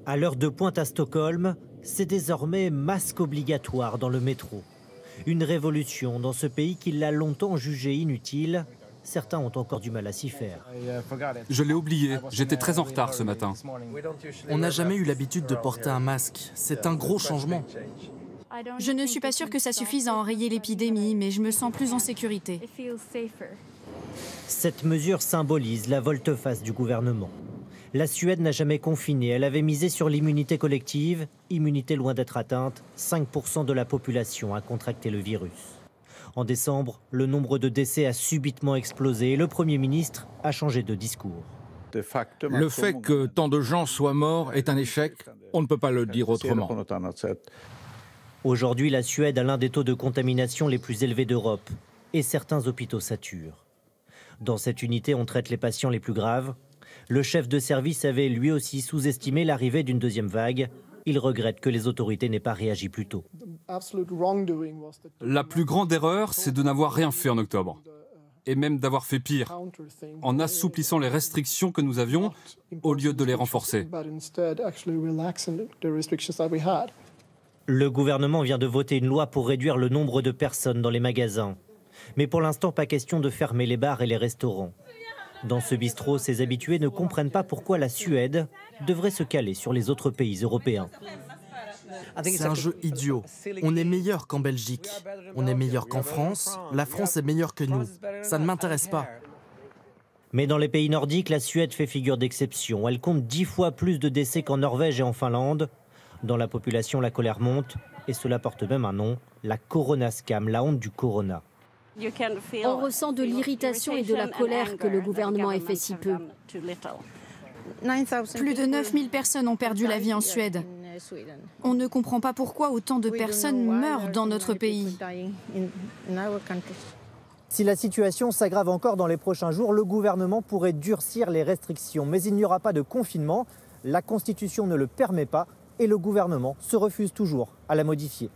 À l'heure de pointe à Stockholm, c'est désormais masque obligatoire dans le métro. Une révolution dans ce pays qui l'a longtemps jugé inutile. Certains ont encore du mal à s'y faire. Je l'ai oublié, j'étais très en retard ce matin. On n'a jamais eu l'habitude de porter un masque. C'est un gros changement. Je ne suis pas sûre que ça suffise à enrayer l'épidémie, mais je me sens plus en sécurité. Cette mesure symbolise la volte-face du gouvernement. La Suède n'a jamais confiné, elle avait misé sur l'immunité collective. Immunité loin d'être atteinte, 5% de la population a contracté le virus. En décembre, le nombre de décès a subitement explosé et le Premier ministre a changé de discours. Le fait que tant de gens soient morts est un échec, on ne peut pas le dire autrement. Aujourd'hui, la Suède a l'un des taux de contamination les plus élevés d'Europe et certains hôpitaux saturent. Dans cette unité, on traite les patients les plus graves. Le chef de service avait lui aussi sous-estimé l'arrivée d'une deuxième vague. Il regrette que les autorités n'aient pas réagi plus tôt. La plus grande erreur, c'est de n'avoir rien fait en octobre. Et même d'avoir fait pire, en assouplissant les restrictions que nous avions, au lieu de les renforcer. Le gouvernement vient de voter une loi pour réduire le nombre de personnes dans les magasins. Mais pour l'instant, pas question de fermer les bars et les restaurants. Dans ce bistrot, ses habitués ne comprennent pas pourquoi la Suède devrait se caler sur les autres pays européens. C'est un jeu idiot. On est meilleur qu'en Belgique. On est meilleur qu'en France. La France est meilleure que nous. Ça ne m'intéresse pas. Mais dans les pays nordiques, la Suède fait figure d'exception. Elle compte 10 fois plus de décès qu'en Norvège et en Finlande. Dans la population, la colère monte. Et cela porte même un nom, la Coronascam, la honte du corona. On ressent de l'irritation et de la colère que le gouvernement ait fait si peu. Plus de 9000 personnes ont perdu la vie en Suède. On ne comprend pas pourquoi autant de personnes meurent dans notre pays. Si la situation s'aggrave encore dans les prochains jours, le gouvernement pourrait durcir les restrictions. Mais il n'y aura pas de confinement. La Constitution ne le permet pas et le gouvernement se refuse toujours à la modifier.